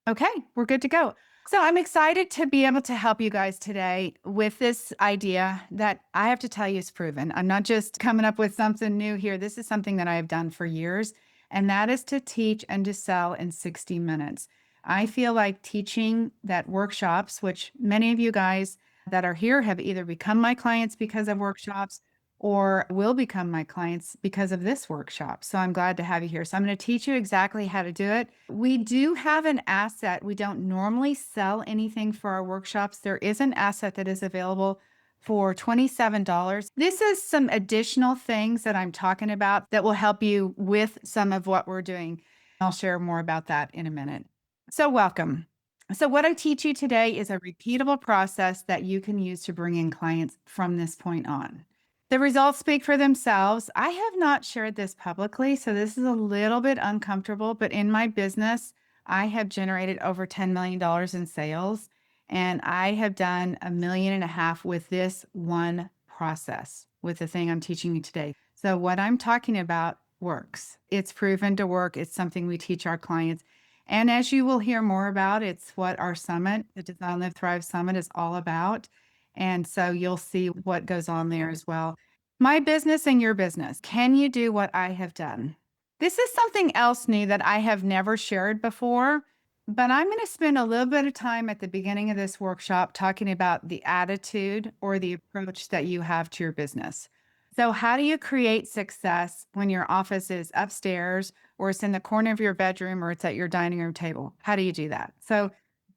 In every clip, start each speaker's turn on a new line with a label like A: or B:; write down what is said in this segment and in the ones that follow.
A: Okay, we're good to go. So I'm excited to be able to help you guys today with this idea that I have to tell you is proven. I'm not just coming up with something new here. This is something that I have done for years, and that is to teach and to sell in 60 minutes. I feel like teaching that workshops, which many of you guys that are here have either become my clients because of workshops or will become my clients because of this workshop. So I'm glad to have you here. So I'm going to teach you exactly how to do it. We do have an asset. We don't normally sell anything for our workshops. There is an asset that is available for $27. This is some additional things that I'm talking about that will help you with some of what we're doing. I'll share more about that in a minute. So welcome. So what I teach you today is a repeatable process that you can use to bring in clients from this point on. The results speak for themselves. I have not shared this publicly, so this is a little bit uncomfortable, but in my business, I have generated over $10 million in sales, and I have done 1.5 million with this one process, with the thing I'm teaching you today. So what I'm talking about works. It's proven to work. It's something we teach our clients. And as you will hear more about, it's what our summit, the Design Live Thrive Summit, is all about. And so you'll see what goes on there as well. My business and your business. Can you do what I have done? This is something else new that I have never shared before, but I'm going to spend a little bit of time at the beginning of this workshop talking about the attitude or the approach that you have to your business. So, how do you create success when your office is upstairs or it's in the corner of your bedroom or it's at your dining room table? How do you do that? So,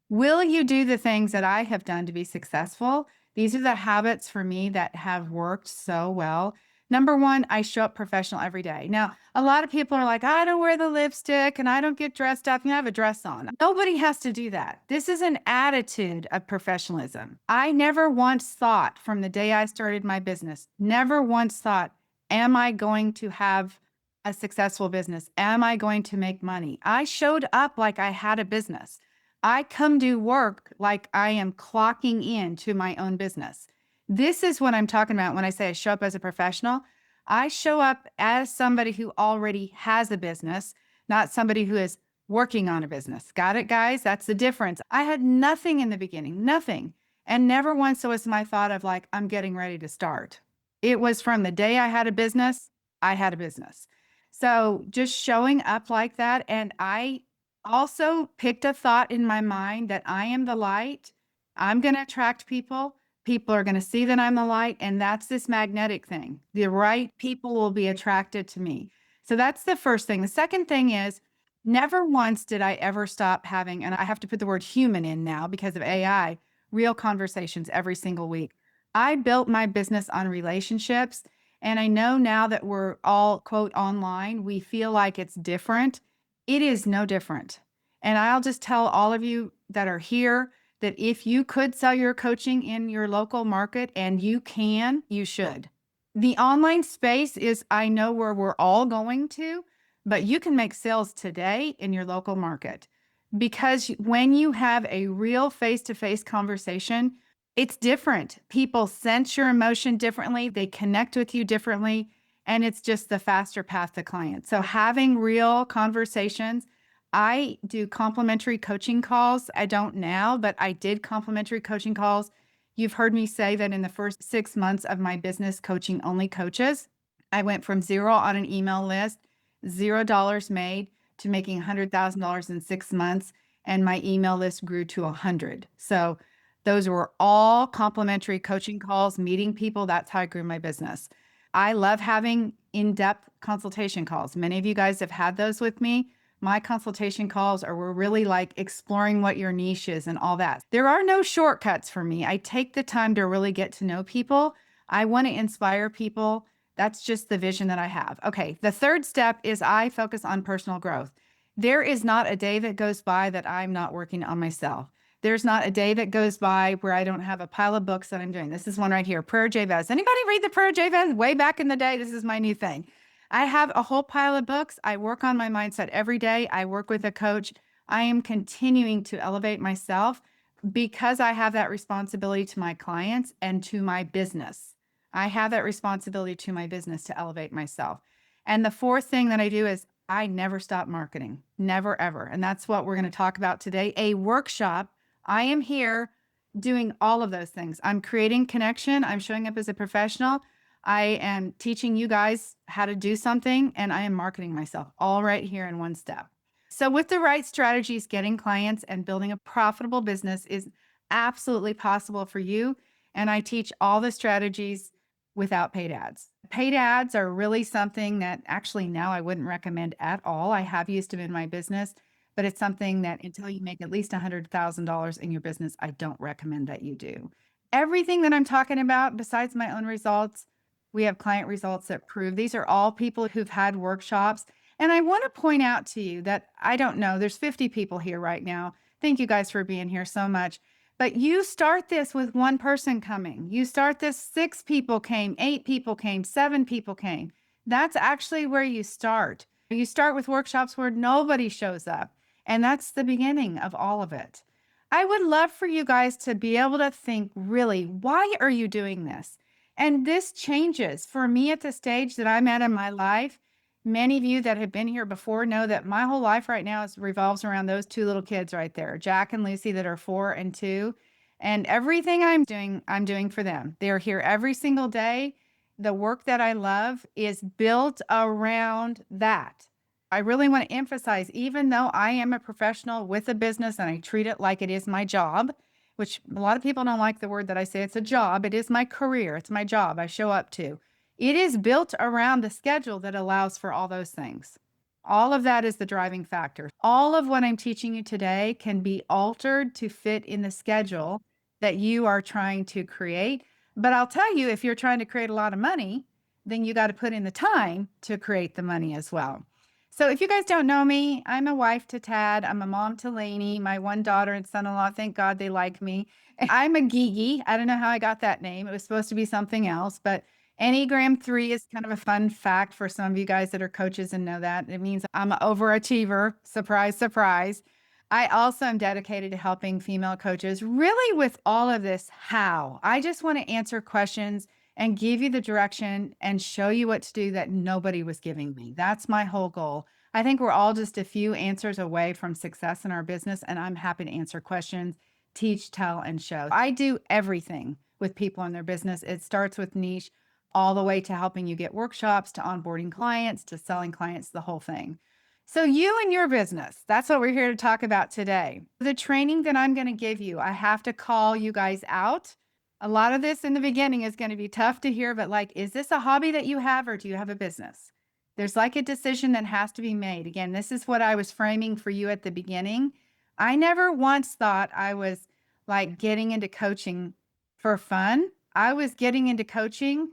A: will you do the things that I have done to be successful? These are the habits for me that have worked so well. Number one, I show up professional every day. Now, a lot of people are like, I don't wear the lipstick and I don't get dressed up and I have a dress on. Nobody has to do that. This is an attitude of professionalism. I never once thought from the day I started my business, never once thought, am I going to have a successful business? Am I going to make money? I showed up like I had a business. I come to work like I am clocking in to my own business. This is what I'm talking about when I say I show up as a professional. I show up as somebody who already has a business, not somebody who is working on a business. Got it, guys? That's the difference. I had nothing in the beginning, nothing. And never once was my thought of like, I'm getting ready to start. It was from the day I had a business, I had a business. So just showing up like that. And I also picked a thought in my mind that I am the light. I'm going to attract people. People are going to see that I'm the light. And that's this magnetic thing. The right people will be attracted to me. So that's the first thing. The second thing is never once did I ever stop having, and I have to put the word human in now because of AI, real conversations every single week. I built my business on relationships. And I know now that we're all, quote, online, we feel like it's different. It is no different. And I'll just tell all of you that are here that if you could sell your coaching in your local market, and you can, you should. The online space is, I know, where we're all going to, but you can make sales today in your local market. Because when you have a real face to face conversation, it's different. People sense your emotion differently, they connect with you differently, and it's just the faster path to clients. So having real conversations. I do complimentary coaching calls. I don't now, but I did complimentary coaching calls. You've heard me say that in the first 6 months of my business coaching only coaches, I went from zero on an email list, $0 made, to making $100,000 in 6 months. And my email list grew to 100. So those were all complimentary coaching calls, meeting people. That's how I grew my business. I love having in-depth consultation calls. Many of you guys have had those with me. My consultation calls are we're really like exploring what your niche is and all that. There are no shortcuts for me. I take the time to really get to know people. I want to inspire people. That's just the vision that I have. Okay, the third step is I focus on personal growth. There is not a day that goes by that I'm not working on myself. There's not a day that goes by where I don't have a pile of books that I'm doing. This is one right here, Prayer Jabez. Anybody read the Prayer Jabez? Way back in the day, this is my new thing. I have a whole pile of books. I work on my mindset every day. I work with a coach. I am continuing to elevate myself because I have that responsibility to my clients and to my business. I have that responsibility to my business to elevate myself. And the fourth thing that I do is I never stop marketing, never ever. And that's what we're going to talk about today. A workshop. I am here doing all of those things. I'm creating connection. I'm showing up as a professional. I am teaching you guys how to do something, and I am marketing myself all right here in one step. So, with the right strategies, getting clients and building a profitable business is absolutely possible for you. And I teach all the strategies without paid ads. Paid ads are really something that actually now I wouldn't recommend at all. I have used them in my business, but it's something that until you make at least $100,000 in your business, I don't recommend that you do. Everything that I'm talking about, besides my own results, we have client results that prove these are all people who've had workshops. And I want to point out to you that I don't know, there's 50 people here right now. Thank you guys for being here so much. But you start this with one person coming. You start this, 6 people came, 8 people came, 7 people came. That's actually where you start. You start with workshops where nobody shows up. And that's the beginning of all of it. I would love for you guys to be able to think, really, why are you doing this? And this changes for me at the stage that I'm at in my life. Many of you that have been here before know that my whole life right now revolves around those 2 little kids right there, Jack and Lucy, that are 4 and 2. And everything I'm doing for them. They're here every single day. The work that I love is built around that. I really want to emphasize, even though I am a professional with a business and I treat it like it is my job, which a lot of people don't like the word that I say it's a job. It is my career. It's my job I show up to. It is built around the schedule that allows for all those things. All of that is the driving factor. All of what I'm teaching you today can be altered to fit in the schedule that you are trying to create. But I'll tell you, if you're trying to create a lot of money, then you got to put in the time to create the money as well. So if you guys don't know me, I'm a wife to Tad. I'm a mom to Lainey, my one daughter and son-in-law. Thank God they like me. I'm a Gigi. I don't know how I got that name. It was supposed to be something else, but Enneagram 3 is kind of a fun fact for some of you guys that are coaches and know that. It means I'm an overachiever. Surprise, surprise. I also am dedicated to helping female coaches really with all of this. How? I just want to answer questions and give you the direction and show you what to do that nobody was giving me. That's my whole goal. I think we're all just a few answers away from success in our business, and I'm happy to answer questions, teach, tell, and show. I do everything with people in their business. It starts with niche all the way to helping you get workshops, to onboarding clients, to selling clients, the whole thing. So you and your business, that's what we're here to talk about today. The training that I'm going to give you, I have to call you guys out. A lot of this in the beginning is going to be tough to hear, but like, is this a hobby that you have or do you have a business? There's like a decision that has to be made. Again, this is what I was framing for you at the beginning. I never once thought I was like getting into coaching for fun. I was getting into coaching,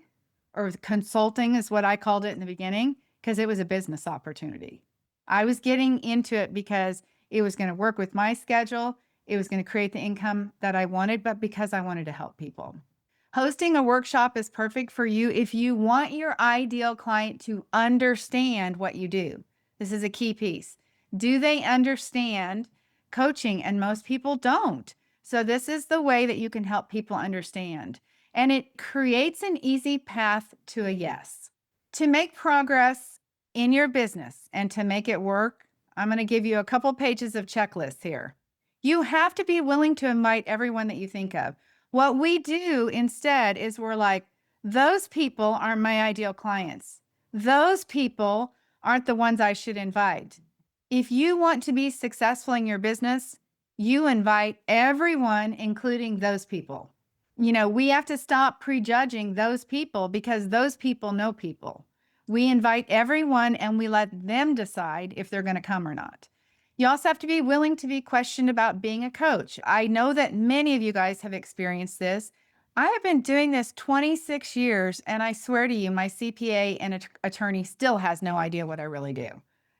A: or consulting is what I called it in the beginning, because it was a business opportunity. I was getting into it because it was going to work with my schedule. It was going to create the income that I wanted, but because I wanted to help people. Hosting a workshop is perfect for you if you want your ideal client to understand what you do. This is a key piece. Do they understand coaching? And most people don't. So this is the way that you can help people understand. And it creates an easy path to a yes. To make progress in your business and to make it work, I'm going to give you a couple pages of checklists here. You have to be willing to invite everyone that you think of. What we do instead is we're like, those people aren't my ideal clients. Those people aren't the ones I should invite. If you want to be successful in your business, you invite everyone, including those people. You know, we have to stop prejudging those people because those people know people. We invite everyone and we let them decide if they're going to come or not. You also have to be willing to be questioned about being a coach. I know that many of you guys have experienced this. I have been doing this 26 years, and I swear to you, my CPA and attorney still has no idea what I really do.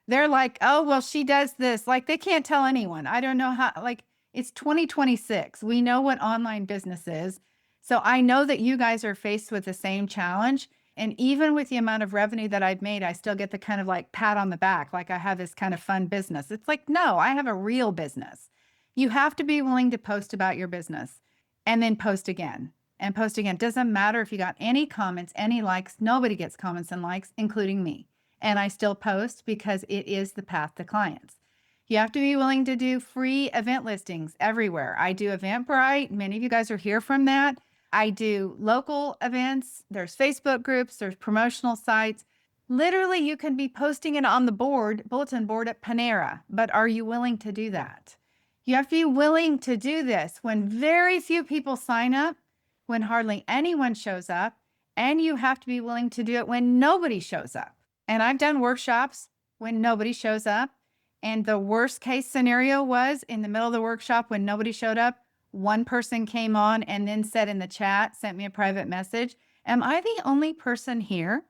A: They're like, oh, well, she does this. Like, they can't tell anyone. I don't know how, like, it's 2026. We know what online business is. So I know that you guys are faced with the same challenge. And even with the amount of revenue that I've made, I still get the kind of like pat on the back, like I have this kind of fun business. It's like, no, I have a real business. You have to be willing to post about your business and then post again and post again. Doesn't matter if you got any comments, any likes. Nobody gets comments and likes, including me. and I still post because it is the path to clients. You have to be willing to do free event listings everywhere. I do Eventbrite. Many of you guys are here from that. I do local events. There's Facebook groups, there's promotional sites. Literally, you can be posting it on the bulletin board at Panera, but are you willing to do that? You have to be willing to do this when very few people sign up, when hardly anyone shows up, and you have to be willing to do it when nobody shows up. And I've done workshops when nobody shows up. And the worst case scenario was in the middle of the workshop when nobody showed up, one person came on and then said in the chat, sent me a private message, "Am I the only person here?"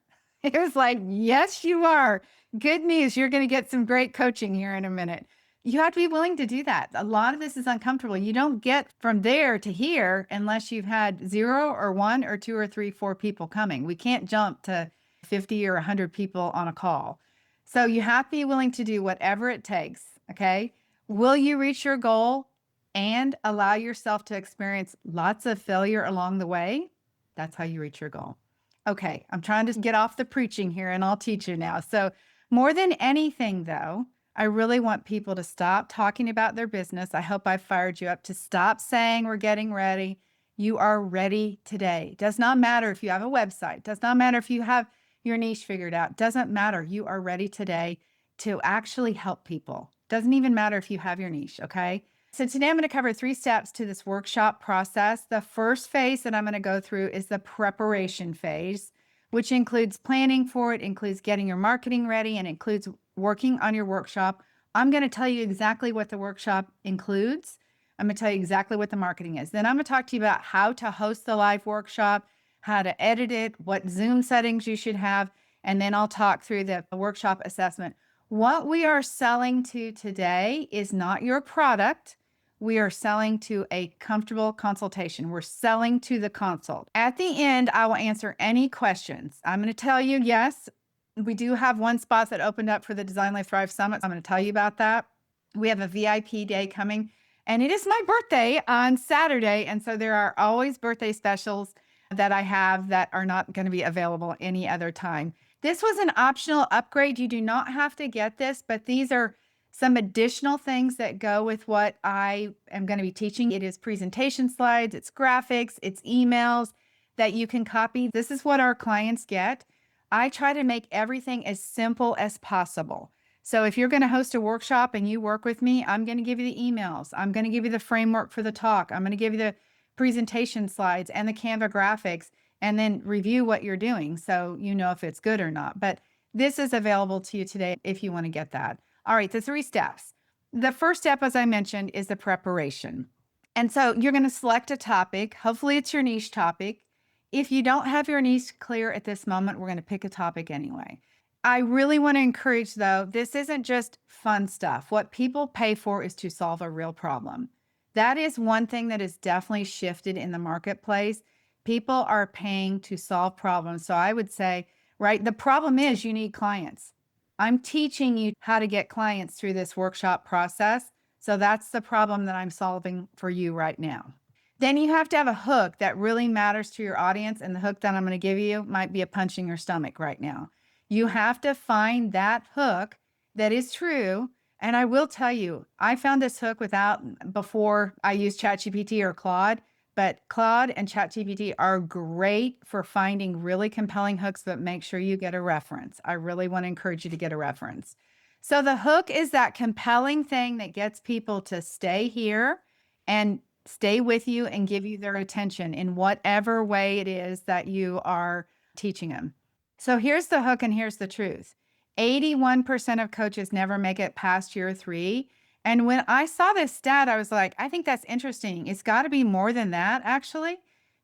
A: It was like, yes, you are. Good news. You're going to get some great coaching here in a minute. You have to be willing to do that. A lot of this is uncomfortable. You don't get from there to here unless you've had 0 or 1 or 2 or 3, 4 people coming. We can't jump to 50 or 100 people on a call. So you have to be willing to do whatever it takes. Okay. Will you reach your goal and allow yourself to experience lots of failure along the way? That's how you reach your goal. Okay, I'm trying to get off the preaching here and I'll teach you now. So, more than anything, though, I really want people to stop talking about their business. I hope I fired you up to stop saying we're getting ready. You are ready today. Does not matter if you have a website, does not matter if you have your niche figured out, doesn't matter. You are ready today to actually help people. Doesn't even matter if you have your niche, okay? So today I'm going to cover 3 steps to this workshop process. The first phase that I'm going to go through is the preparation phase, which includes planning for it, includes getting your marketing ready, and includes working on your workshop. I'm going to tell you exactly what the workshop includes. I'm going to tell you exactly what the marketing is. Then I'm going to talk to you about how to host the live workshop, how to edit it, what Zoom settings you should have, and then I'll talk through the workshop assessment. What we are selling to today is not your product. We are selling to a comfortable consultation. We're selling to the consult. At the end, I will answer any questions. I'm going to tell you, yes, we do have one spot that opened up for the Design Life Thrive Summit. I'm going to tell you about that. We have a VIP day coming, and it is my birthday on Saturday. And so there are always birthday specials that I have that are not going to be available any other time. This was an optional upgrade. You do not have to get this, but these are some additional things that go with what I am going to be teaching. It is presentation slides, it's graphics, it's emails that you can copy. This is what our clients get. I try to make everything as simple as possible. So if you're going to host a workshop and you work with me, I'm going to give you the emails. I'm going to give you the framework for the talk. I'm going to give you the presentation slides and the Canva graphics, and then review what you're doing so you know if it's good or not. But this is available to you today if you want to get that. All right, the 3 steps. The first step, as I mentioned, is the preparation. And so you're going to select a topic. Hopefully it's your niche topic. If you don't have your niche clear at this moment, we're going to pick a topic anyway. I really want to encourage, though, this isn't just fun stuff. What people pay for is to solve a real problem. That is one thing that has definitely shifted in the marketplace. People are paying to solve problems. So I would say, right, the problem is you need clients. I'm teaching you how to get clients through this workshop process. So that's the problem that I'm solving for you right now. Then you have to have a hook that really matters to your audience. And the hook that I'm going to give you might be a punch in your stomach right now. You have to find that hook that is true. And I will tell you, I found this hook before I used ChatGPT or Claude. But Claude and ChatGPT are great for finding really compelling hooks, but make sure you get a reference. I really want to encourage you to get a reference. So the hook is that compelling thing that gets people to stay here and stay with you and give you their attention in whatever way it is that you are teaching them. So here's the hook and here's the truth. 81% of coaches never make it past year 3. And when I saw this stat, I was like, I think that's interesting. It's got to be more than that, actually,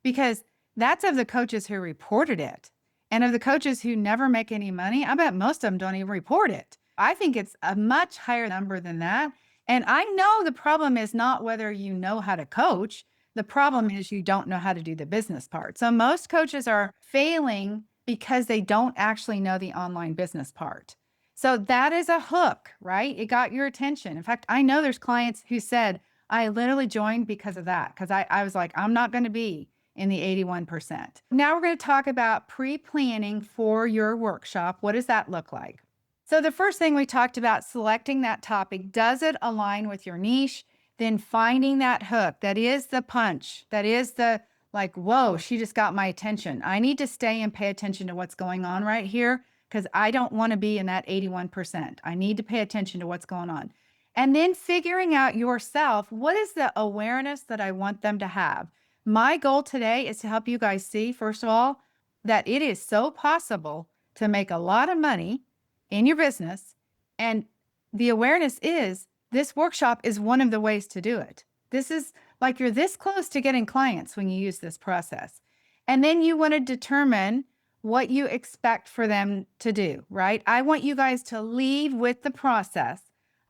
A: because that's of the coaches who reported it. And of the coaches who never make any money, I bet most of them don't even report it. I think it's a much higher number than that. And I know the problem is not whether you know how to coach. The problem is you don't know how to do the business part. So most coaches are failing because they don't actually know the online business part. So that is a hook, right? It got your attention. In fact, I know there's clients who said, I literally joined because of that, because I was like, I'm not going to be in the 81%. Now we're going to talk about pre-planning for your workshop. What does that look like? So the first thing we talked about, selecting that topic. Does it align with your niche? Then finding that hook. That is the punch. That is the like, whoa, she just got my attention. I need to stay and pay attention to what's going on right here because I don't want to be in that 81%. I need to pay attention to what's going on. And then figuring out yourself, what is the awareness that I want them to have? My goal today is to help you guys see, first of all, that it is so possible to make a lot of money in your business. And the awareness is this workshop is one of the ways to do it. This is like you're this close to getting clients when you use this process. And then you want to determine what you expect for them to do, right? I want you guys to leave with the process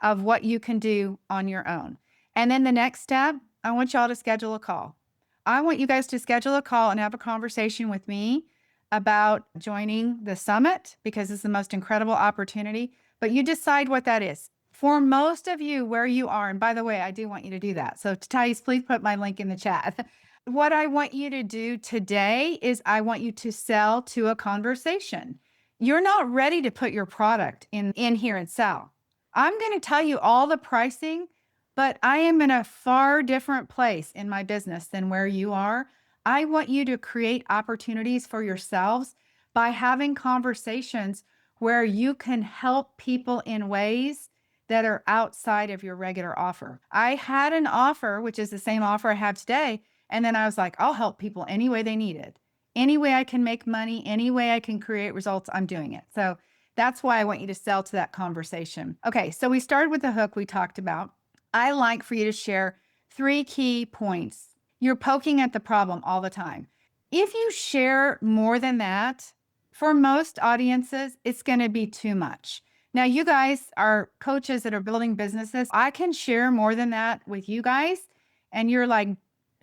A: of what you can do on your own. And then the next step, I want y'all to schedule a call. I want you guys to schedule a call and have a conversation with me about joining the summit because it's the most incredible opportunity, but you decide what that is. For most of you where you are, and by the way, I do want you to do that. So Thais, please put my link in the chat. What I want you to do today is I want you to sell to a conversation. You're not ready to put your product in here and sell. I'm going to tell you all the pricing, but I am in a far different place in my business than where you are. I want you to create opportunities for yourselves by having conversations where you can help people in ways that are outside of your regular offer. I had an offer, which is the same offer I have today. And then I was like, I'll help people any way they need it. Any way I can make money, any way I can create results, I'm doing it. So that's why I want you to sell to that conversation. Okay, so we started with the hook we talked about. I like for you to share 3 key points. You're poking at the problem all the time. If you share more than that, for most audiences, it's going to be too much. Now, you guys are coaches that are building businesses. I can share more than that with you guys, and you're like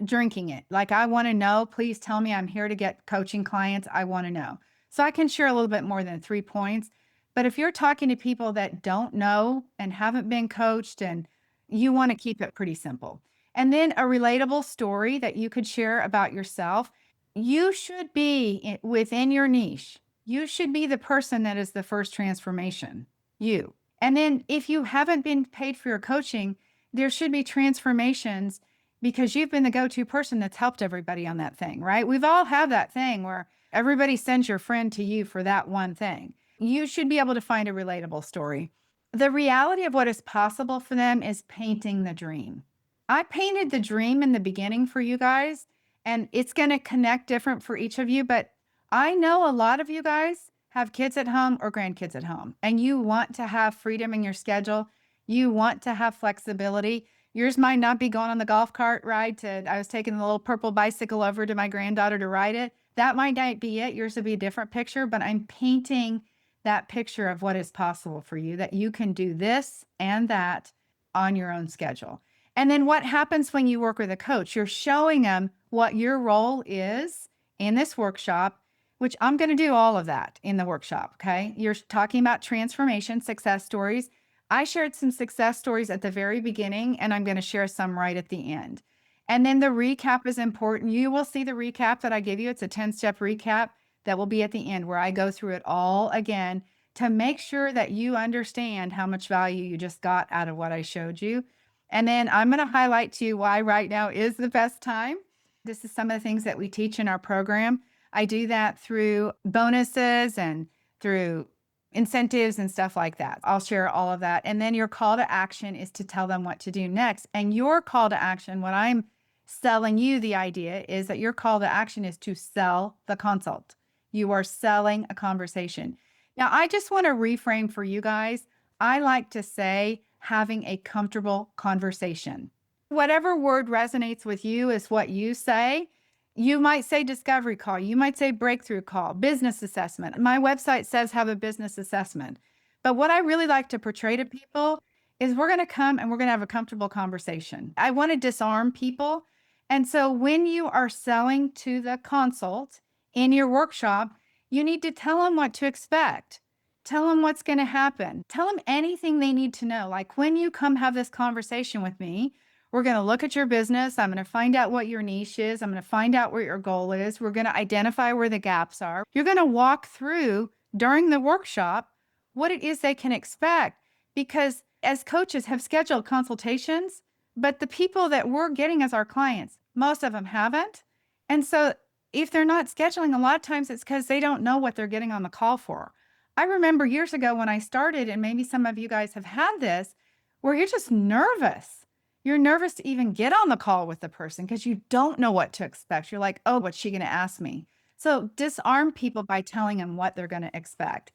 A: drinking it. Like, I want to know, please tell me I'm here to get coaching clients. I want to know. So I can share a little bit more than 3 points. But if you're talking to people that don't know and haven't been coached, and you want to keep it pretty simple. And then a relatable story that you could share about yourself. You should be within your niche. You should be the person that is the first transformation. You. And then if you haven't been paid for your coaching, there should be transformations because you've been the go-to person that's helped everybody on that thing, right? We've all had that thing where everybody sends your friend to you for that one thing. You should be able to find a relatable story. The reality of what is possible for them is painting the dream. I painted the dream in the beginning for you guys, and it's going to connect different for each of you. But I know a lot of you guys have kids at home or grandkids at home, and you want to have freedom in your schedule. You want to have flexibility. Yours might not be going on the golf cart ride I was taking the little purple bicycle over to my granddaughter to ride it. That might not be it. Yours will be a different picture, but I'm painting that picture of what is possible for you, that you can do this and that on your own schedule. And then what happens when you work with a coach? You're showing them what your role is in this workshop, which I'm going to do all of that in the workshop. Okay. You're talking about transformation, success stories. I shared some success stories at the very beginning, and I'm going to share some right at the end. And then the recap is important. You will see the recap that I give you. It's a 10-step recap that will be at the end where I go through it all again to make sure that you understand how much value you just got out of what I showed you. And then I'm going to highlight to you why right now is the best time. This is some of the things that we teach in our program. I do that through bonuses and through incentives and stuff like that. I'll share all of that. And then your call to action is to tell them what to do next. And your call to action, what I'm selling you the idea is that your call to action is to sell the consult. You are selling a conversation. Now, I just want to reframe for you guys. I like to say having a comfortable conversation. Whatever word resonates with you is what you say. You might say discovery call. You might say breakthrough call, business assessment. My website says have a business assessment. But what I really like to portray to people is we're going to come and we're going to have a comfortable conversation. I want to disarm people. And so when you are selling to the consult in your workshop, you need to tell them what to expect. Tell them what's going to happen. Tell them anything they need to know. Like when you come have this conversation with me, We're going to look at your business. I'm going to find out what your niche is. I'm going to find out what your goal is. We're going to identify where the gaps are. You're going to walk through during the workshop what it is they can expect, because as coaches have scheduled consultations, but the people that we're getting as our clients, most of them haven't. And so if they're not scheduling, a lot of times it's because they don't know what they're getting on the call for. I remember years ago when I started, and maybe some of you guys have had this, where you're just nervous. You're nervous to even get on the call with the person because you don't know what to expect. You're like, oh, what's she going to ask me? So disarm people by telling them what they're going to expect.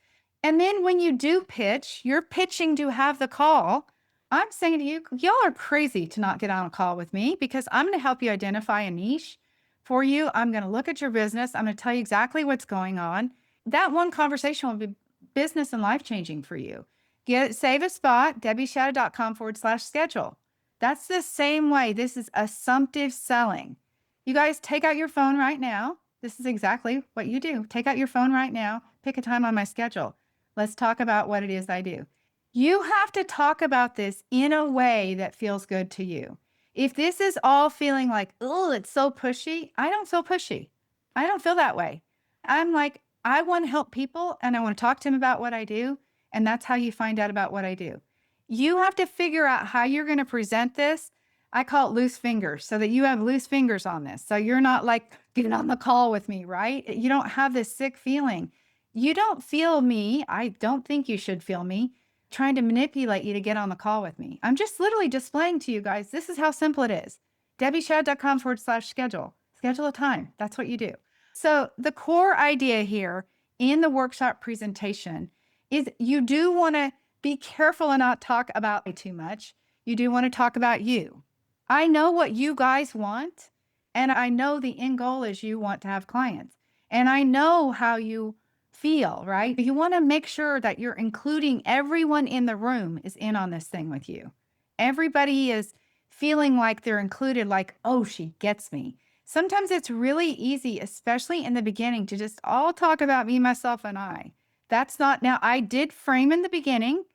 A: And then when you do pitch, you're pitching to have the call. I'm saying to you, y'all are crazy to not get on a call with me, because I'm going to help you identify a niche for you. I'm going to look at your business. I'm going to tell you exactly what's going on. That one conversation will be business and life changing for you. Save a spot, debbieshadid.com/schedule. That's the same way. This is assumptive selling. You guys take out your phone right now. This is exactly what you do. Take out your phone right now. Pick a time on my schedule. Let's talk about what it is I do. You have to talk about this in a way that feels good to you. If this is all feeling like, oh, it's so pushy, I don't feel pushy. I don't feel that way. I'm like, I want to help people and I want to talk to them about what I do. And that's how you find out about what I do. You have to figure out how you're going to present this. I call it loose fingers, so that you have loose fingers on this. So you're not like, get on the call with me, right? You don't have this sick feeling. You don't feel me. I don't think you should feel me trying to manipulate you to get on the call with me. I'm just literally displaying to you guys, this is how simple it is. debbieshadid.com/schedule. Schedule a time. That's what you do. So the core idea here in the workshop presentation is you do want to be careful and not talk about it too much. You do want to talk about you. I know what you guys want, and I know the end goal is you want to have clients. And I know how you feel, right? You want to make sure that you're including everyone in the room is in on this thing with you. Everybody is feeling like they're included, like, oh, she gets me. Sometimes it's really easy, especially in the beginning, to just all talk about me, myself, and I. That's not, now I did frame in the beginning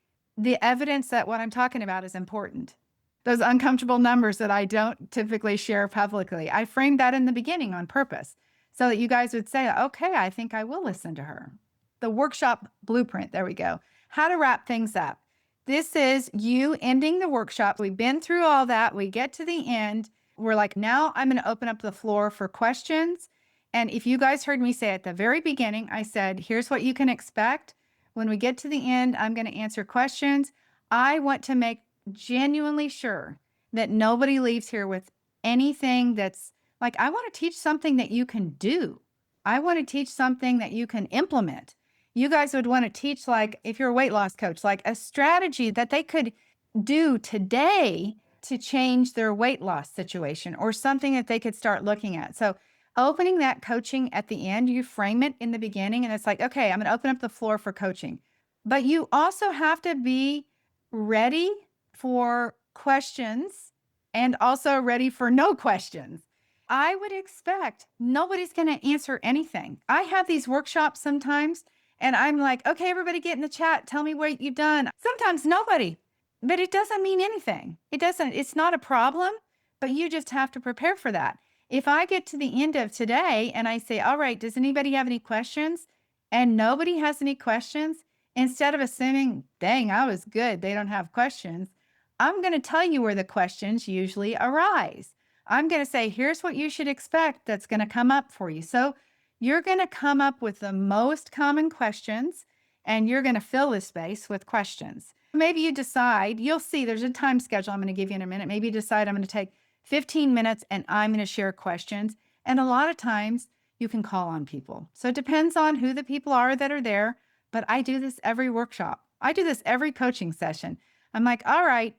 A: the evidence that what I'm talking about is important. Those uncomfortable numbers that I don't typically share publicly, I framed that in the beginning on purpose so that you guys would say, okay, I think I will listen to her. The workshop blueprint, there we go. How to wrap things up. This is you ending the workshop. We've been through all that. We get to the end. We're like, now I'm going to open up the floor for questions. And if you guys heard me say at the very beginning, I said, here's what you can expect. When we get to the end, I'm going to answer questions. I want to make genuinely sure that nobody leaves here with anything that's like, I want to teach something that you can do. I want to teach something that you can implement. You guys would want to teach, like, if you're a weight loss coach, like a strategy that they could do today to change their weight loss situation, or something that they could start looking at. So opening that coaching at the end, you frame it in the beginning, and it's like, okay, I'm going to open up the floor for coaching. But you also have to be ready for questions and also ready for no questions. I would expect nobody's going to answer anything. I have these workshops sometimes, and I'm like, okay, everybody get in the chat. Tell me what you've done. Sometimes nobody, but it doesn't mean anything. It's not a problem, but you just have to prepare for that. If I get to the end of today and I say, all right, does anybody have any questions? And nobody has any questions, instead of assuming, dang, I was good, they don't have questions, I'm going to tell you where the questions usually arise. I'm going to say, here's what you should expect that's going to come up for you. So you're going to come up with the most common questions, and you're going to fill the space with questions. Maybe you decide, you'll see there's a time schedule I'm going to give you in a minute. Maybe you decide I'm going to take 15 minutes and I'm going to share questions. And a lot of times you can call on people. So it depends on who the people are that are there. But I do this every workshop. I do this every coaching session. I'm like, all right,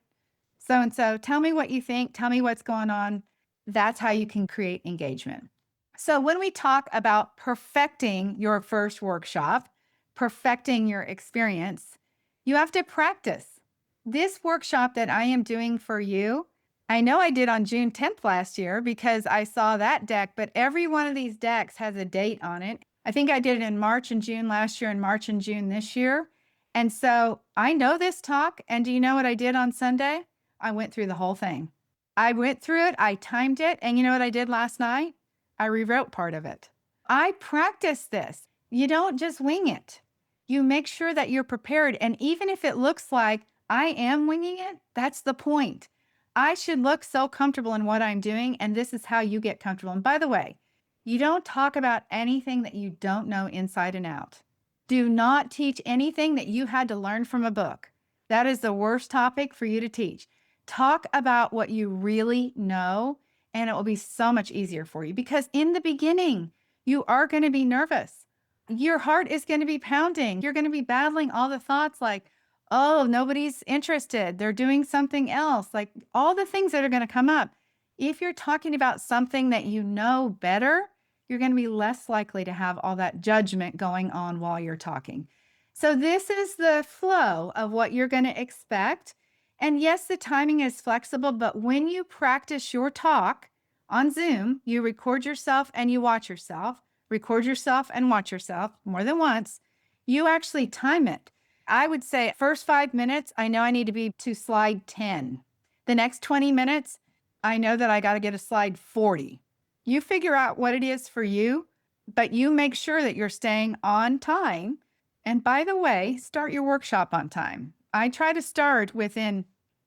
A: so-and-so, tell me what you think. Tell me what's going on. That's how you can create engagement. So when we talk about perfecting your first workshop, perfecting your experience, you have to practice. This workshop that I am doing for you, I know I did on June 10th last year because I saw that deck, but every one of these decks has a date on it. I think I did it in March and June last year and March and June this year. And so I know this talk. And do you know what I did on Sunday? I went through the whole thing. I went through it, I timed it, and you know what I did last night? I rewrote part of it. I practiced this. You don't just wing it. You make sure that you're prepared. And even if it looks like I am winging it, that's the point. I should look so comfortable in what I'm doing, and this is how you get comfortable. And by the way, you don't talk about anything that you don't know inside and out. Do not teach anything that you had to learn from a book. That is the worst topic for you to teach. Talk about what you really know, and it will be so much easier for you because in the beginning, you are going to be nervous. Your heart is going to be pounding. You're going to be battling all the thoughts like, oh, nobody's interested. They're doing something else. Like all the things that are going to come up. If you're talking about something that you know better, you're going to be less likely to have all that judgment going on while you're talking. So this is the flow of what you're going to expect. And yes, the timing is flexible, but when you practice your talk on Zoom, you record yourself and you watch yourself, record yourself and watch yourself more than once. You actually time it. I would say first 5 minutes, I know I need to be to slide 10. The next 20 minutes, I know that I got to get to slide 40. You figure out what it is for you, but you make sure that you're staying on time. And by the way, start your workshop on time. I try to start within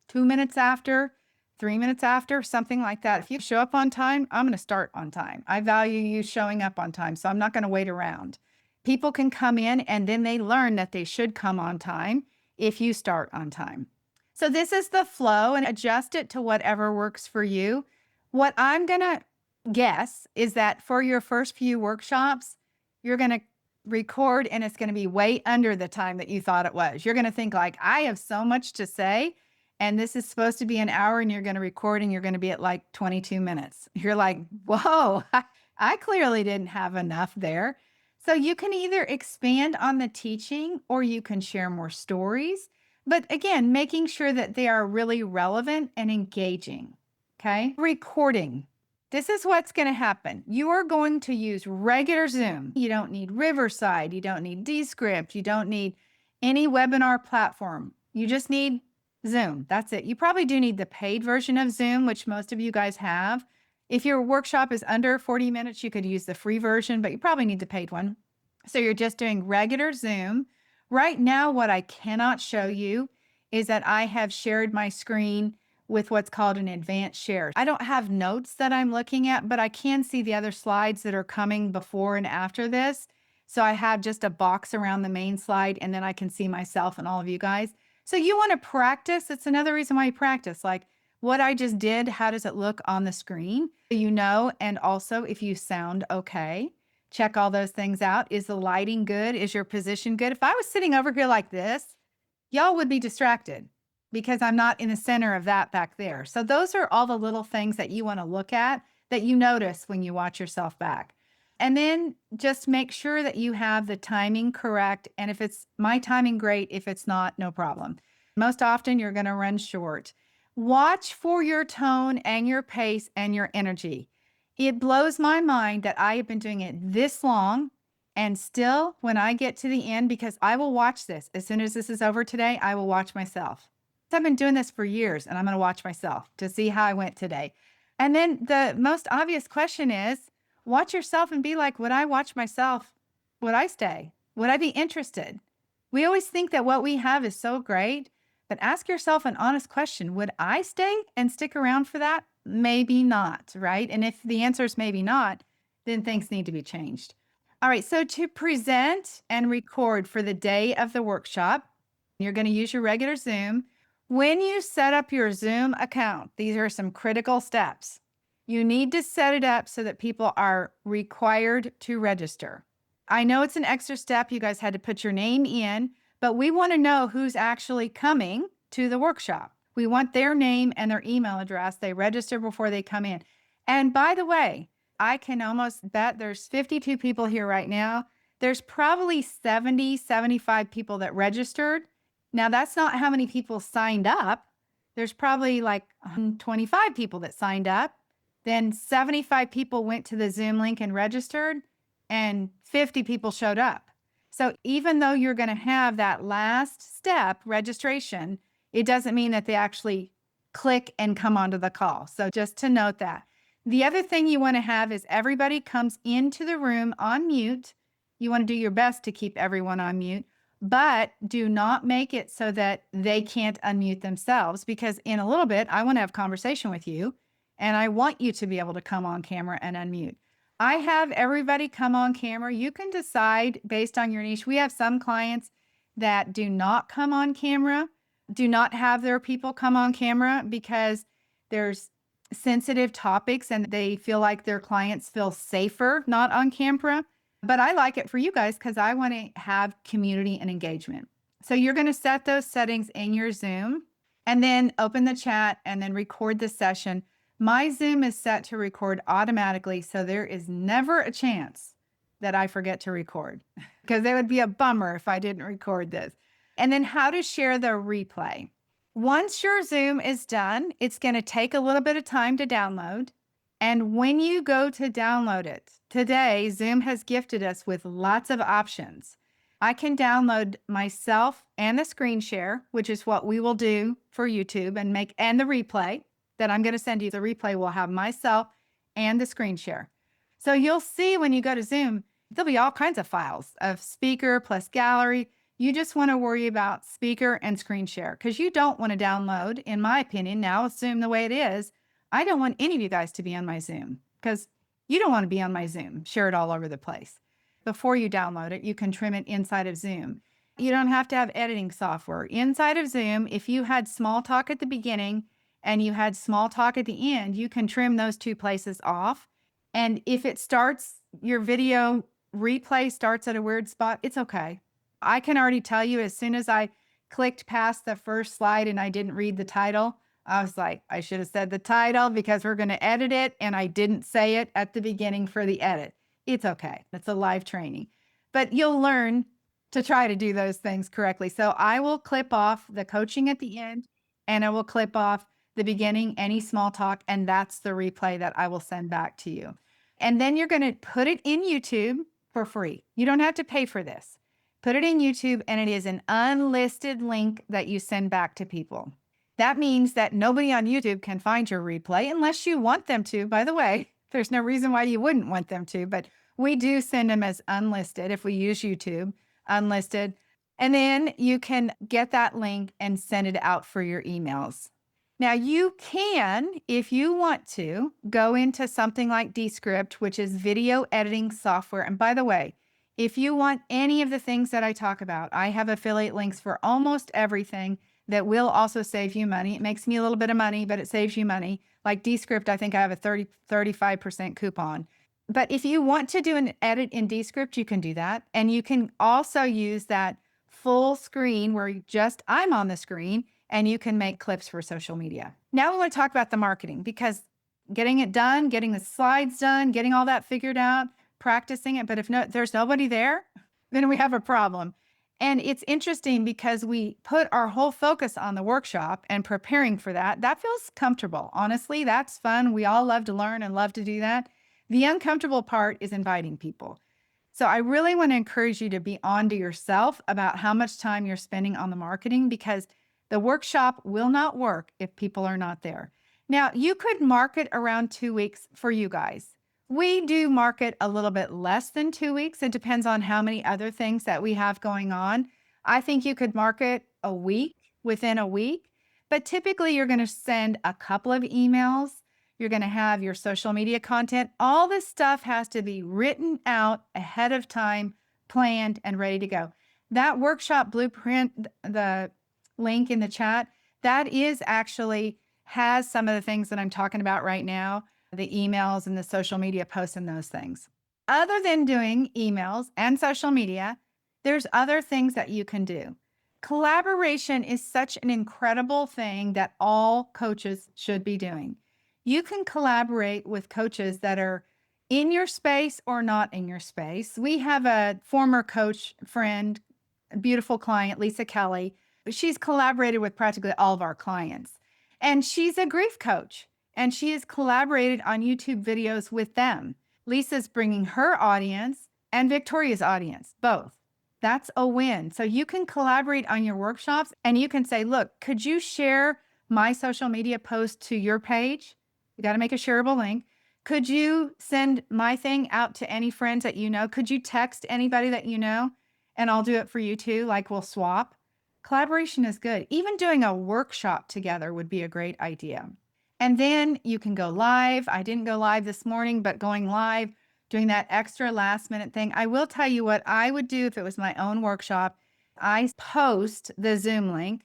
A: 2 minutes after, 3 minutes after, something like that. If you show up on time, I'm going to start on time. I value you showing up on time, so I'm not going to wait around. People can come in and then they learn that they should come on time if you start on time. So this is the flow and adjust it to whatever works for you. What I'm going to guess is that for your first few workshops, you're going to record and it's going to be way under the time that you thought it was. You're going to think like, I have so much to say and this is supposed to be an hour and you're going to record and you're going to be at like 22 minutes. You're like, whoa, I clearly didn't have enough there. So you can either expand on the teaching or you can share more stories. But again, making sure that they are really relevant and engaging. Okay. Recording. This is what's going to happen. You are going to use regular Zoom. You don't need Riverside. You don't need Descript. You don't need any webinar platform. You just need Zoom. That's it. You probably do need the paid version of Zoom, which most of you guys have. If your workshop is under 40 minutes, you could use the free version, but you probably need the paid one. So you're just doing regular Zoom. Right now, what I cannot show you is that I have shared my screen with what's called an advanced share. I don't have notes that I'm looking at, but I can see the other slides that are coming before and after this. So I have just a box around the main slide, and then I can see myself and all of you guys. So you want to practice. It's another reason why you practice. Like what I just did, how does it look on the screen? You know, and also if you sound okay, check all those things out. Is the lighting good? Is your position good? If I was sitting over here like this, y'all would be distracted because I'm not in the center of that back there. So those are all the little things that you want to look at that you notice when you watch yourself back. And then just make sure that you have the timing correct. And if it's my timing, great. If it's not, no problem. Most often you're going to run short. Watch for your tone and your pace and your energy. It blows my mind that I have been doing it this long. And still, when I get to the end, because I will watch this, as soon as this is over today, I will watch myself. I've been doing this for years and I'm going to watch myself to see how I went today. And then the most obvious question is, watch yourself and be like, would I watch myself? Would I stay? Would I be interested? We always think that what we have is so great, but ask yourself an honest question. Would I stay and stick around for that? Maybe not, right? And if the answer is maybe not, then things need to be changed. All right, so to present and record for the day of the workshop, you're going to use your regular Zoom. When you set up your Zoom account, these are some critical steps. You need to set it up so that people are required to register. I know it's an extra step. You guys had to put your name in, but we want to know who's actually coming to the workshop. We want their name and their email address. They register before they come in. And by the way, I can almost bet there's 52 people here right now. There's probably 70, 75 people that registered. Now, that's not how many people signed up. There's probably like 25 people that signed up. Then 75 people went to the Zoom link and registered, and 50 people showed up. So even though you're going to have that last step, registration, it doesn't mean that they actually click and come onto the call. So just to note that. The other thing you want to have is everybody comes into the room on mute. You want to do your best to keep everyone on mute, but do not make it so that they can't unmute themselves, because in a little bit, I want to have conversation with you and I want you to be able to come on camera and unmute. I have everybody come on camera. You can decide based on your niche. We have some clients that do not come on camera, do not have their people come on camera because there's sensitive topics and they feel like their clients feel safer not on camera. But I like it for you guys because I want to have community and engagement. So you're going to set those settings in your Zoom and then open the chat and then record the session. My Zoom is set to record automatically, so there is never a chance that I forget to record, because it would be a bummer if I didn't record this. And then how to share the replay. Once your Zoom is done, it's going to take a little bit of time to download. And when you go to download it, today, Zoom has gifted us with lots of options. I can download myself and the screen share, which is what we will do for YouTube, and the replay that I'm going to send you. The replay will have myself and the screen share. So you'll see when you go to Zoom, there'll be all kinds of files of speaker plus gallery. You just want to worry about speaker and screen share, because you don't want to download, in my opinion, now assume the way it is. I don't want any of you guys to be on my Zoom, because you don't want to be on my Zoom. Share it all over the place. Before you download it, you can trim it inside of Zoom. You don't have to have editing software. Inside of Zoom, if you had small talk at the beginning and you had small talk at the end, you can trim those two places off. And if it starts, your video replay starts at a weird spot, it's okay. I can already tell you, as soon as I clicked past the first slide and I didn't read the title, I was like, I should have said the title because we're going to edit it. And I didn't say it at the beginning for the edit. It's okay. It's a live training, but you'll learn to try to do those things correctly. So I will clip off the coaching at the end, and I will clip off the beginning, any small talk, and that's the replay that I will send back to you. And then you're going to put it in YouTube for free. You don't have to pay for this. Put it in YouTube, and it is an unlisted link that you send back to people. That means that nobody on YouTube can find your replay unless you want them to. By the way, there's no reason why you wouldn't want them to, but we do send them as unlisted if we use YouTube, unlisted. And then you can get that link and send it out for your emails. Now you can, if you want to, go into something like Descript, which is video editing software. And by the way, if you want any of the things that I talk about, I have affiliate links for almost everything that will also save you money. It makes me a little bit of money, but it saves you money. Like Descript, I think I have a 35% coupon. But if you want to do an edit in Descript, you can do that. And you can also use that full screen where I'm on the screen, and you can make clips for social media. Now we want to talk about the marketing, because getting it done, getting the slides done, getting all that figured out, practicing it. But if there's nobody there, then we have a problem. And it's interesting because we put our whole focus on the workshop and preparing for that. That feels comfortable. Honestly, that's fun. We all love to learn and love to do that. The uncomfortable part is inviting people. So I really want to encourage you to be on to yourself about how much time you're spending on the marketing, because the workshop will not work if people are not there. Now, you could market around 2 weeks for you guys. We do market a little bit less than 2 weeks. It depends on how many other things that we have going on. I think you could market within a week, but typically you're going to send a couple of emails. You're going to have your social media content. All this stuff has to be written out ahead of time, planned, and ready to go. That workshop blueprint, the link in the chat, that is actually has some of the things that I'm talking about right now, the emails and the social media posts and those things. Other than doing emails and social media, there's other things that you can do. Collaboration is such an incredible thing that all coaches should be doing. You can collaborate with coaches that are in your space or not in your space. We have a former coach friend, a beautiful client, Lisa Kelly. She's collaborated with practically all of our clients. And she's a grief coach, and she has collaborated on YouTube videos with them. Lisa's bringing her audience and Victoria's audience, both. That's a win. So you can collaborate on your workshops, and you can say, look, could you share my social media post to your page? You got to make a shareable link. Could you send my thing out to any friends that you know? Could you text anybody that you know? And I'll do it for you too. Like we'll swap. Collaboration is good. Even doing a workshop together would be a great idea. And then you can go live. I didn't go live this morning, but going live, doing that extra last minute thing. I will tell you what I would do if it was my own workshop. I post the Zoom link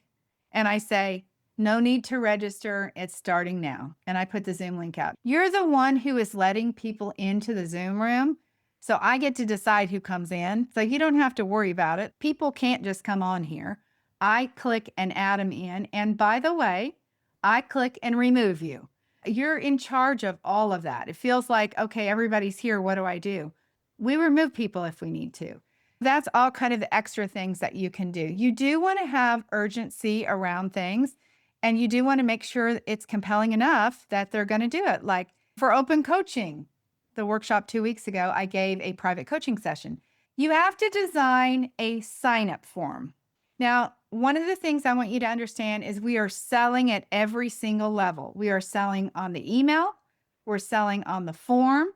A: and I say, no need to register. It's starting now. And I put the Zoom link out. You're the one who is letting people into the Zoom room. So I get to decide who comes in. So you don't have to worry about it. People can't just come on here. I click and add them in. And by the way, I click and remove you. You're in charge of all of that. It feels like, okay, everybody's here. What do I do? We remove people if we need to. That's all kind of the extra things that you can do. You do want to have urgency around things, and you do want to make sure it's compelling enough that they're going to do it. Like for open coaching, the workshop 2 weeks ago, I gave a private coaching session. You have to design a sign-up form. Now, one of the things I want you to understand is we are selling at every single level. We are selling on the email, we're selling on the form,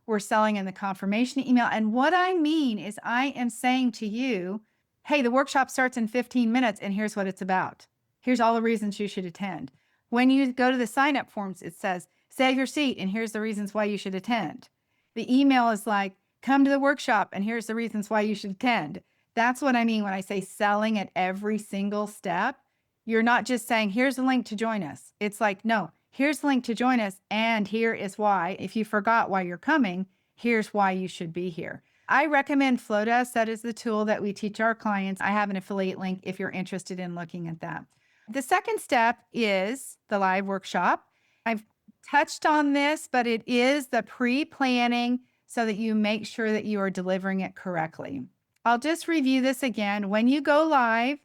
A: we're selling in the confirmation email. And what I mean is I am saying to you, hey, the workshop starts in 15 minutes and here's what it's about. Here's all the reasons you should attend. When you go to the sign-up forms, it says, save your seat and here's the reasons why you should attend. The email is like, come to the workshop and here's the reasons why you should attend. That's what I mean when I say selling at every single step. You're not just saying, here's a link to join us. It's like, no, here's the link to join us. And here is why. If you forgot why you're coming, here's why you should be here. I recommend Flowdesk. That is the tool that we teach our clients. I have an affiliate link if you're interested in looking at that. The second step is the live workshop. I've touched on this, but it is the pre-planning so that you make sure that you are delivering it correctly. I'll just review this again. When you go live,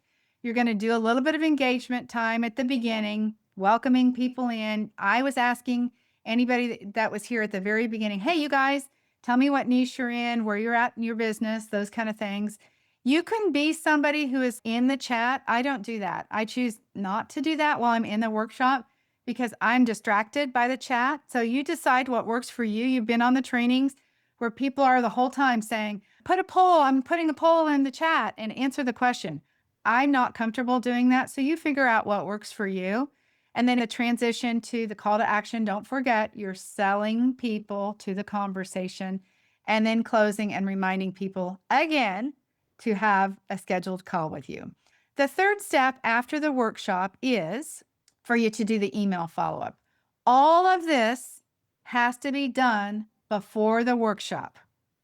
A: you're going to do a little bit of engagement time at the beginning, welcoming people in. I was asking anybody that was here at the very beginning, hey, you guys, tell me what niche you're in, where you're at in your business, those kind of things. You can be somebody who is in the chat. I don't do that. I choose not to do that while I'm in the workshop because I'm distracted by the chat. So you decide what works for you. You've been on the trainings where people are the whole time saying, put a poll, I'm putting a poll in the chat and answer the question. I'm not comfortable doing that. So you figure out what works for you. And then a transition to the call to action. Don't forget, you're selling people to the conversation and then closing and reminding people again to have a scheduled call with you. The third step after the workshop is for you to do the email follow-up. All of this has to be done before the workshop.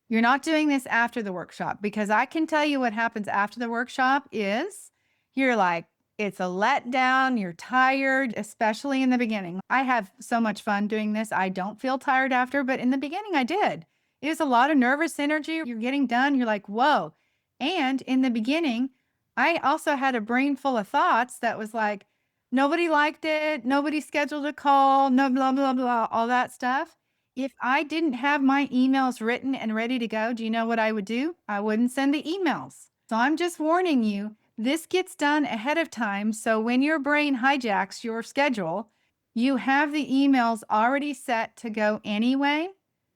A: You're not doing this after the workshop because I can tell you what happens after the workshop is you're like, it's a letdown. You're tired, especially in the beginning. I have so much fun doing this. I don't feel tired after, but in the beginning I did. It was a lot of nervous energy. You're getting done. You're like, whoa. And in the beginning, I also had a brain full of thoughts that was like, nobody liked it. Nobody scheduled a call. No, blah, blah, blah, all that stuff. If I didn't have my emails written and ready to go, do you know what I would do? I wouldn't send the emails. So I'm just warning you, this gets done ahead of time. So when your brain hijacks your schedule, you have the emails already set to go anyway,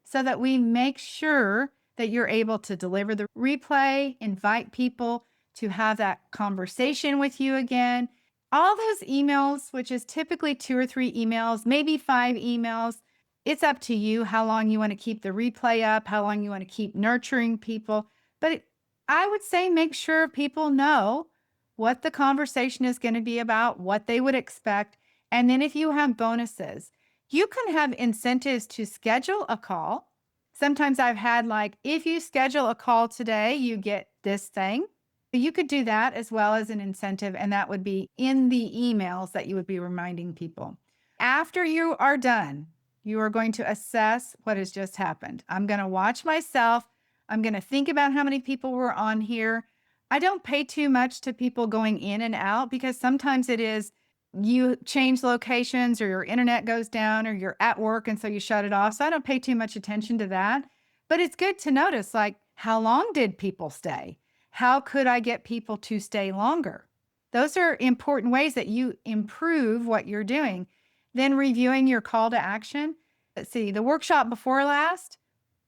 A: so that we make sure that you're able to deliver the replay, invite people to have that conversation with you again. All those emails, which is typically 2 or 3 emails, maybe 5 emails, it's up to you how long you want to keep the replay up, how long you want to keep nurturing people. But I would say make sure people know what the conversation is going to be about, what they would expect. And then if you have bonuses, you can have incentives to schedule a call. Sometimes I've had like, if you schedule a call today, you get this thing. You could do that as well as an incentive, and that would be in the emails that you would be reminding people. After you are done, you are going to assess what has just happened. I'm going to watch myself. I'm going to think about how many people were on here. I don't pay too much to people going in and out because sometimes it is you change locations or your internet goes down or you're at work and so you shut it off. So I don't pay too much attention to that. But it's good to notice, like, how long did people stay? How could I get people to stay longer? Those are important ways that you improve what you're doing. Then reviewing your call to action. Let's see, the workshop before last,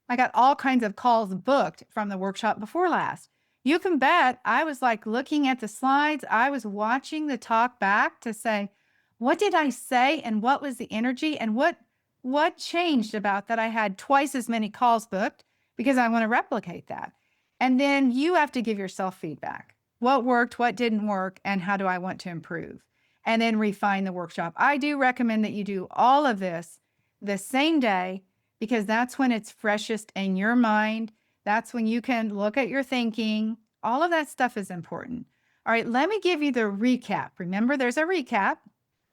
A: I got all kinds of calls booked from the workshop before last. You can bet I was like looking at the slides. I was watching the talk back to say, what did I say and what was the energy and what changed about that? I had twice as many calls booked because I want to replicate that. And then you have to give yourself feedback. What worked, what didn't work, and how do I want to improve? And then refine the workshop. I do recommend that you do all of this the same day because that's when it's freshest in your mind. That's when you can look at your thinking. All of that stuff is important. All right, let me give you the recap. Remember, there's a recap.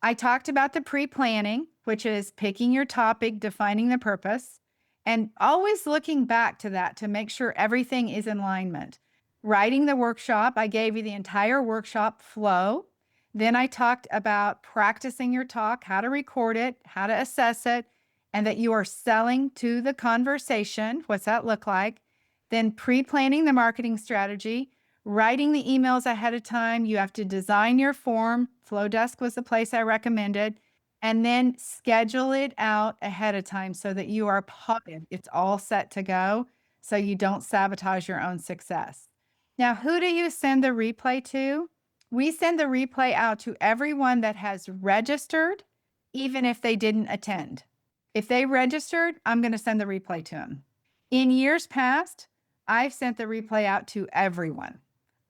A: I talked about the pre-planning, which is picking your topic, defining the purpose, and always looking back to that to make sure everything is in alignment. Writing the workshop, I gave you the entire workshop flow. Then I talked about practicing your talk, how to record it, how to assess it, and that you are selling to the conversation. What's that look like? Then pre-planning the marketing strategy, writing the emails ahead of time. You have to design your form. Flowdesk was the place I recommended. And then schedule it out ahead of time so that you are positive it's all set to go so you don't sabotage your own success. Now, who do you send the replay to? We send the replay out to everyone that has registered, even if they didn't attend. If they registered, I'm going to send the replay to them. In years past, I've sent the replay out to everyone.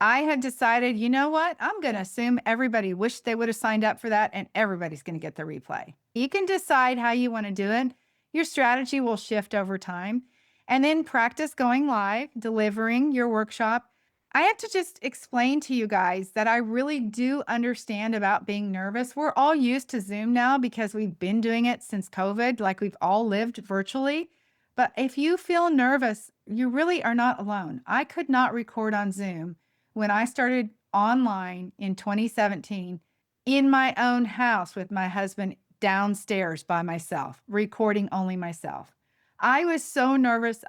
A: I had decided, you know what? I'm going to assume everybody wished they would have signed up for that and everybody's going to get the replay. You can decide how you want to do it. Your strategy will shift over time. And then practice going live, delivering your workshop. I have to just explain to you guys that I really do understand about being nervous. We're all used to Zoom now because we've been doing it since COVID, like we've all lived virtually. But if you feel nervous, you really are not alone. I could not record on Zoom when I started online in 2017 in my own house with my husband downstairs by myself, recording only myself. I was so nervous,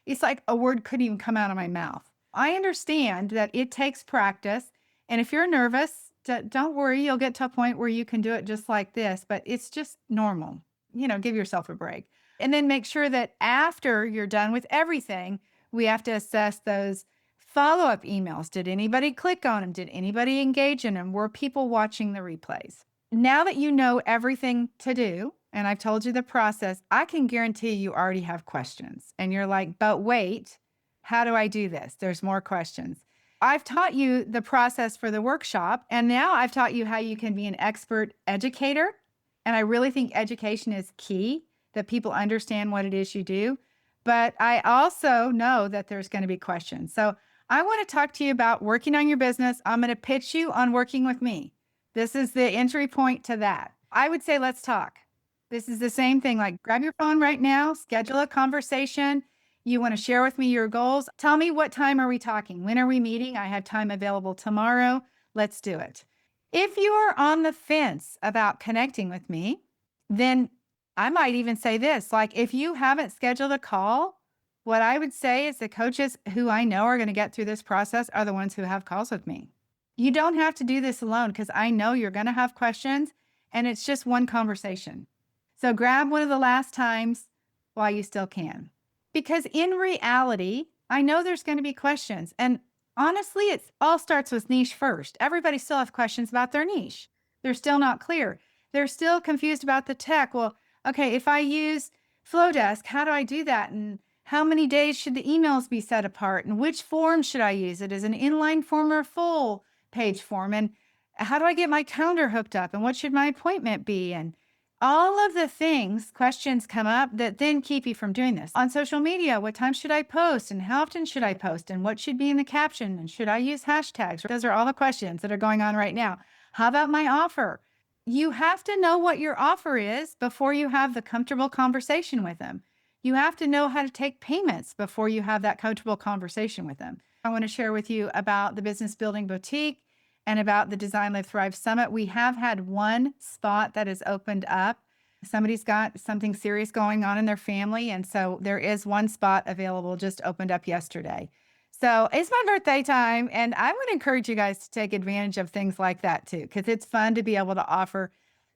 A: it's like a word couldn't even come out of my mouth. I understand that it takes practice. And if you're nervous, don't worry, you'll get to a point where you can do it just like this, but it's just normal. Give yourself a break. And then make sure that after you're done with everything, we have to assess those follow-up emails. Did anybody click on them? Did anybody engage in them? Were people watching the replays? Now that you know everything to do, and I've told you the process, I can guarantee you already have questions. And you're like, but wait, how do I do this? There's more questions. I've taught you the process for the workshop, and now I've taught you how you can be an expert educator. And I really think education is key, that people understand what it is you do. But I also know that there's going to be questions. So I want to talk to you about working on your business. I'm going to pitch you on working with me. This is the entry point to that. I would say, let's talk. This is the same thing. Like, grab your phone right now, schedule a conversation. You want to share with me your goals. Tell me, what time are we talking? When are we meeting? I have time available tomorrow. Let's do it. If you are on the fence about connecting with me, then I might even say this, like, if you haven't scheduled a call, what I would say is the coaches who I know are going to get through this process are the ones who have calls with me. You don't have to do this alone because I know you're going to have questions and it's just one conversation. So grab one of the last times while you still can. Because in reality, I know there's going to be questions. And honestly, it all starts with niche first. Everybody still has questions about their niche. They're still not clear. They're still confused about the tech. Well, okay, if I use Flowdesk, how do I do that? And how many days should the emails be set apart? And which form should I use? It as an inline form or full page form? And how do I get my calendar hooked up? And what should my appointment be? And all of the questions come up that then keep you from doing this. On social media, what time should I post? And how often should I post? And what should be in the caption? And should I use hashtags? Those are all the questions that are going on right now. How about my offer? You have to know what your offer is before you have the comfortable conversation with them. You have to know how to take payments before you have that comfortable conversation with them. I want to share with you about the Business Building Boutique and about the Design Live Thrive Summit. We have had one spot that has opened up. Somebody's got something serious going on in their family, and so there is one spot available, just opened up yesterday. So it's my birthday time, and I would encourage you guys to take advantage of things like that too, because it's fun to be able to offer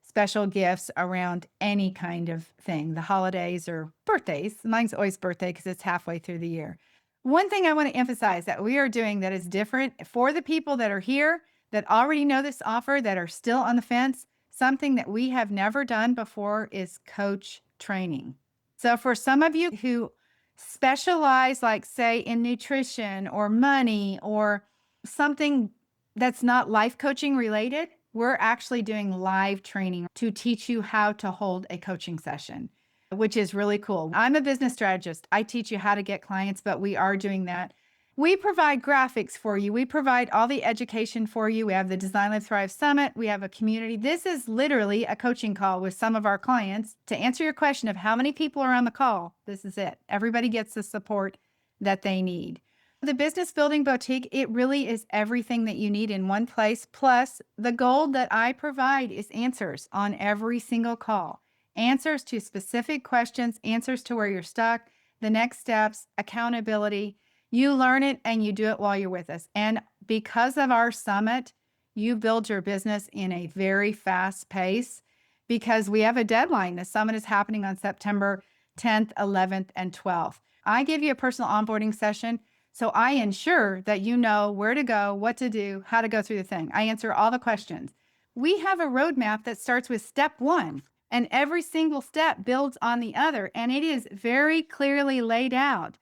A: special gifts around any kind of thing, the holidays or birthdays. Mine's always birthday because it's halfway through the year. One thing I want to emphasize that we are doing that is different for the people that are here that already know this offer, that are still on the fence, something that we have never done before is coach training. So for some of you who specialize, like say in nutrition or money or something that's not life coaching related, we're actually doing live training to teach you how to hold a coaching session, which is really cool. I'm a business strategist. I teach you how to get clients, but we are doing that. We provide graphics for you. We provide all the education for you. We have the Design Live Thrive Summit. We have a community. This is literally a coaching call with some of our clients. To answer your question of how many people are on the call, this is it. Everybody gets the support that they need. The Business Building Boutique, it really is everything that you need in one place. Plus, the gold that I provide is answers on every single call. Answers to specific questions, answers to where you're stuck, the next steps, accountability. You learn it and you do it while you're with us. And because of our summit, you build your business in a very fast pace because we have a deadline. The summit is happening on September 10th, 11th, and 12th. I give you a personal onboarding session. So I ensure that you know where to go, what to do, how to go through the thing. I answer all the questions. We have a roadmap that starts with step one, and every single step builds on the other, and it is very clearly laid out.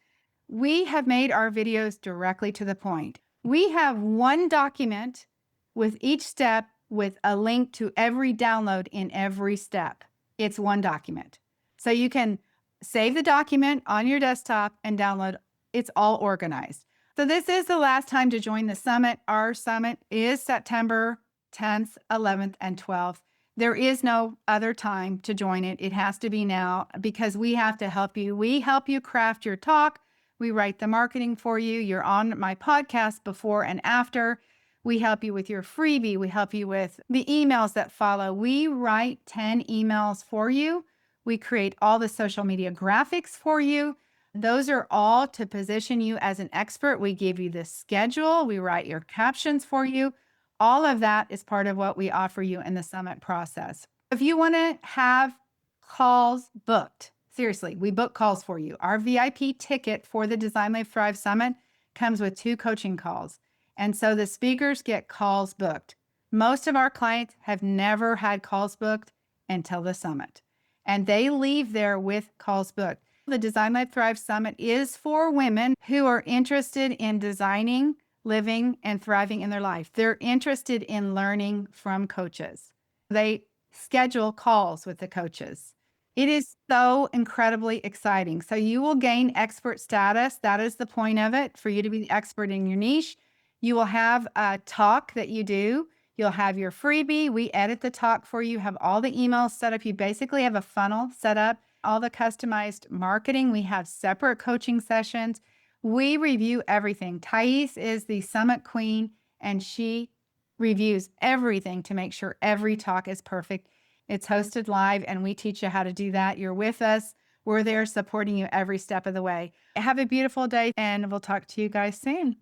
A: We have made our videos directly to the point. We have one document with each step with a link to every download in every step. It's one document. So you can save the document on your desktop and download. It's all organized. So this is the last time to join the summit. Our summit is September 10th, 11th, and 12th. There is no other time to join it. It has to be now because we have to help you. We help you craft your talk. We write the marketing for you. You're on my podcast before and after. We help you with your freebie. We help you with the emails that follow. We write 10 emails for you. We create all the social media graphics for you. Those are all to position you as an expert. We give you the schedule. We write your captions for you. All of that is part of what we offer you in the summit process. If you want to have calls booked, seriously, we book calls for you. Our VIP ticket for the Design Live Thrive Summit comes with 2 coaching calls. And so the speakers get calls booked. Most of our clients have never had calls booked until the summit. And they leave there with calls booked. The Design Live Thrive Summit is for women who are interested in designing, living, and thriving in their life. They're interested in learning from coaches. They schedule calls with the coaches. It is so incredibly exciting. So you will gain expert status. That is the point of it, for you to be the expert in your niche. You will have a talk that you do. You'll have your freebie. We edit the talk for you, have all the emails set up. You basically have a funnel set up, all the customized marketing. We have separate coaching sessions. We review everything. Thais is the summit queen, and she reviews everything to make sure every talk is perfect. It's hosted live, and we teach you how to do that. You're with us. We're there supporting you every step of the way. Have a beautiful day, and we'll talk to you guys soon.